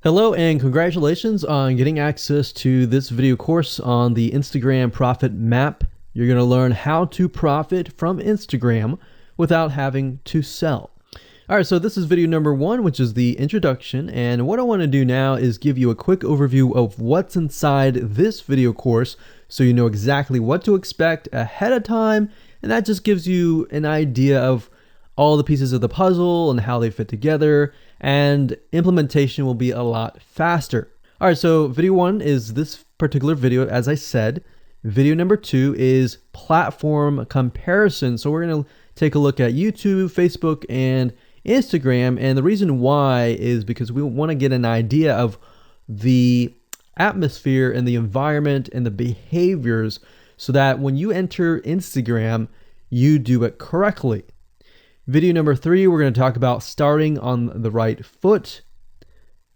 Hello and congratulations on getting access to this video course on the Instagram Profit Map. You're going to learn how to profit from Instagram without having to sell. All right, so this is video number 1, which is the introduction. And what I want to do now is give you a quick overview of what's inside this video course so you know exactly what to expect ahead of time. And that just gives you an idea of all the pieces of the puzzle and how they fit together, and implementation will be a lot faster. All right, so video 1 is this particular video, as I said. Video number 2 is platform comparison. So we're going to take a look at YouTube, Facebook, and Instagram. And the reason why is because we want to get an idea of the atmosphere and the environment and the behaviors so that when you enter Instagram, you do it correctly. Video number 3, we're going to talk about starting on the right foot.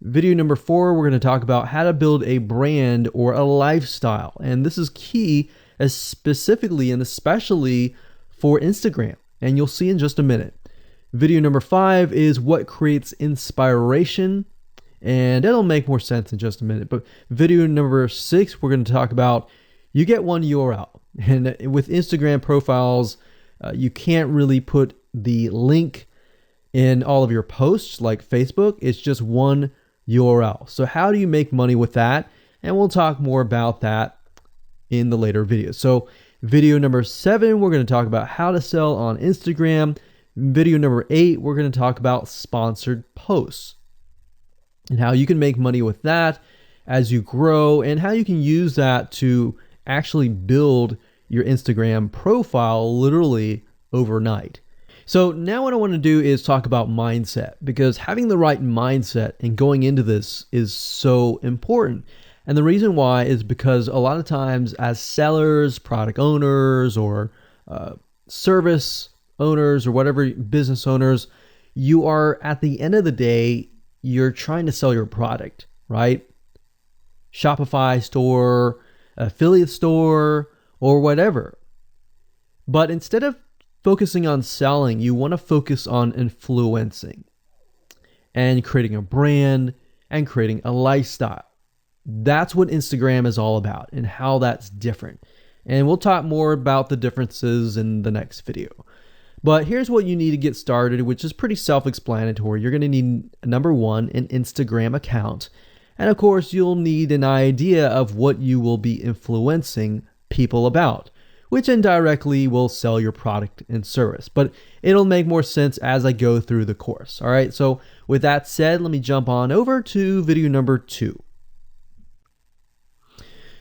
Video number 4, we're going to talk about how to build a brand or a lifestyle. And this is key, specifically and especially for Instagram. And you'll see in just a minute. Video number 5 is what creates inspiration. And it'll make more sense in just a minute. But video number 6, we're going to talk about you get one URL. And with Instagram profiles, you can't really put the link in all of your posts like Facebook. It's just one URL. So how do you make money with that? And we'll talk more about that in the later videos. So video number 7, we're going to talk about how to sell on Instagram. Video number 8, we're going to talk about sponsored posts and how you can make money with that as you grow and how you can use that to actually build your Instagram profile literally overnight. So now what I want to do is talk about mindset, because having the right mindset and going into this is so important. And the reason why is because a lot of times as sellers, product owners, or service owners, or whatever business owners, you are at the end of the day, you're trying to sell your product, right? Shopify store, affiliate store, or whatever. But instead of focusing on selling, you want to focus on influencing and creating a brand and creating a lifestyle. That's what Instagram is all about and how that's different. And we'll talk more about the differences in the next video. But here's what you need to get started, which is pretty self-explanatory. You're going to need, number 1, an Instagram account. And of course, you'll need an idea of what you will be influencing people about, which indirectly will sell your product and service. But it'll make more sense as I go through the course. All right, so with that said, let me jump on over to video number 2.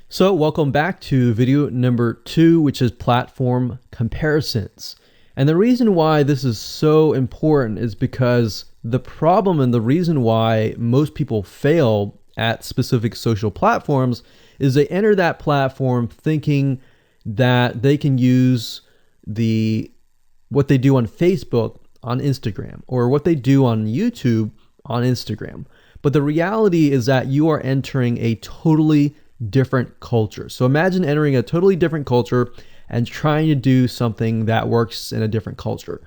So welcome back to video number 2, which is platform comparisons. And the reason why this is so important is because the problem and the reason why most people fail at specific social platforms is they enter that platform thinking that they can use what they do on Facebook on Instagram, or what they do on YouTube on Instagram. But the reality is that you are entering a totally different culture. So imagine entering a totally different culture and trying to do something that works in a different culture.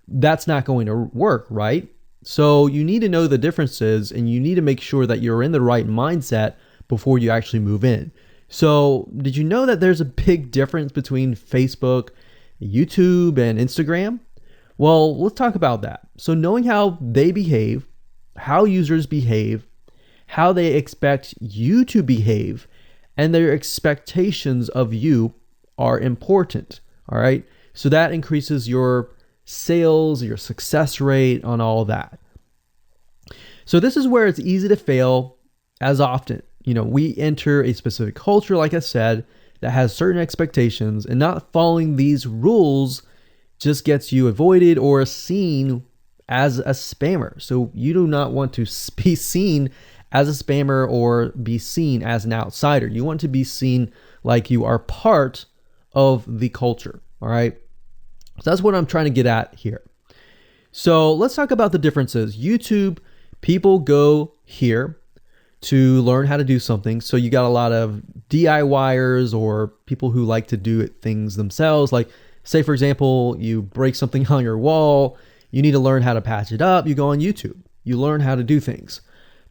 That's not going to work, right? So you need to know the differences, and you need to make sure that you're in the right mindset before you actually move in. So did you know that there's a big difference between Facebook, YouTube, and Instagram? Well, let's talk about that. So knowing how they behave, how users behave, how they expect you to behave, and their expectations of you are important, all right? So that increases your sales, your success rate on all that. So this is where it's easy to fail as often. You know, we enter a specific culture, like I said, that has certain expectations, and not following these rules just gets you avoided or seen as a spammer. So you do not want to be seen as a spammer or be seen as an outsider. You want to be seen like you are part of the culture, all right? So that's what I'm trying to get at here. So let's talk about the differences. YouTube, people go here to learn how to do something. So you got a lot of DIYers or people who like to do things themselves. Like, say, for example, you break something on your wall, you need to learn how to patch it up. You go on YouTube, you learn how to do things.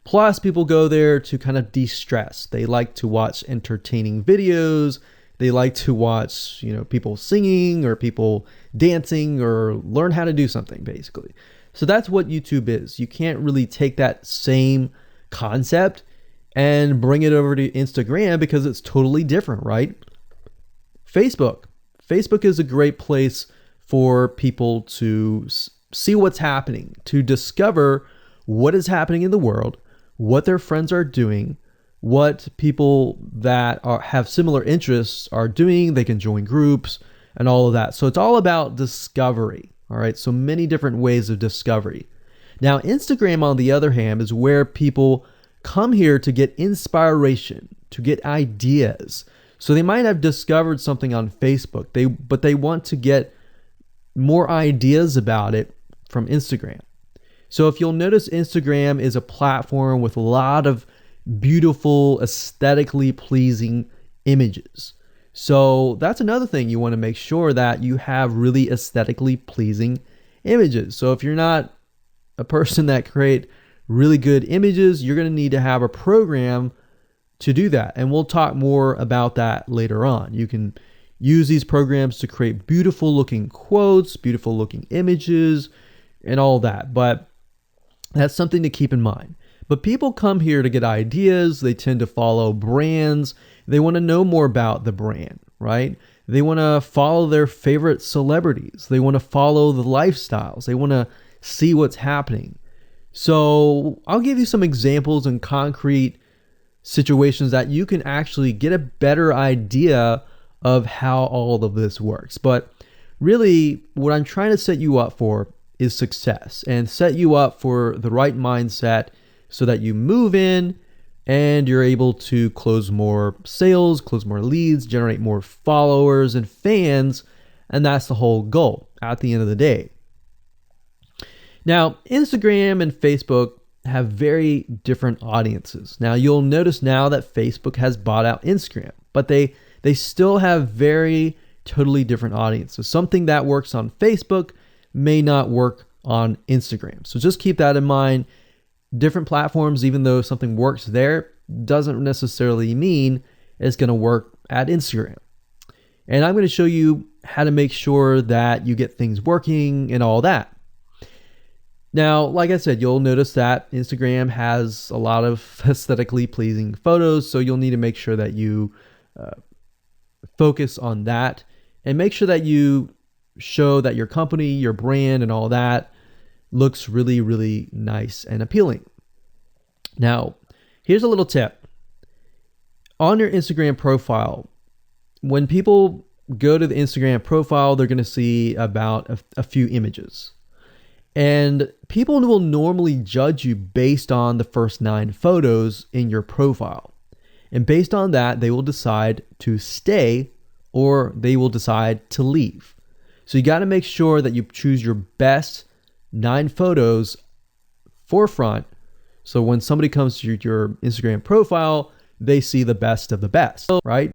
Plus, people go there to kind of de-stress. They like to watch entertaining videos. They like to watch, people singing or people dancing or learn how to do something, basically. So that's what YouTube is. You can't really take that same concept and bring it over to Instagram because it's totally different, right? Facebook. Facebook is a great place for people to see what's happening, to discover what is happening in the world, what their friends are doing, what people that have similar interests are doing. They can join groups and all of that. So it's all about discovery. All right. So many different ways of discovery. Now, Instagram, on the other hand, is where people come here to get inspiration, to get ideas. So they might have discovered something on Facebook, but they want to get more ideas about it from Instagram. So if you'll notice, Instagram is a platform with a lot of beautiful, aesthetically pleasing images. So that's another thing. You want to make sure that you have really aesthetically pleasing images. So if you're not a person that create really good images, you're going to need to have a program to do that. And we'll talk more about that later on. You can use these programs to create beautiful looking quotes, beautiful looking images, and all that. But that's something to keep in mind. But people come here to get ideas. They tend to follow brands. They want to know more about the brand, right? They want to follow their favorite celebrities. They want to follow the lifestyles. They want to see what's happening. So I'll give you some examples and concrete situations that you can actually get a better idea of how all of this works. But really, what I'm trying to set you up for is success, and set you up for the right mindset so that you move in and you're able to close more sales, close more leads, generate more followers and fans. And that's the whole goal at the end of the day. Now, Instagram and Facebook have very different audiences. Now, you'll notice now that Facebook has bought out Instagram, but they still have very totally different audiences. Something that works on Facebook may not work on Instagram. So just keep that in mind. Different platforms, even though something works there, doesn't necessarily mean it's going to work at Instagram. And I'm going to show you how to make sure that you get things working and all that. Now, like I said, you'll notice that Instagram has a lot of aesthetically pleasing photos, so you'll need to make sure that you focus on that and make sure that you show that your company, your brand, and all that looks really, really nice and appealing. Now, here's a little tip. On your Instagram profile, when people go to the Instagram profile, they're going to see about a few images. And people will normally judge you based on the first 9 photos in your profile. And based on that, they will decide to stay or they will decide to leave. So you got to make sure that you choose your best 9 photos forefront. So when somebody comes to your Instagram profile, they see the best of the best, right?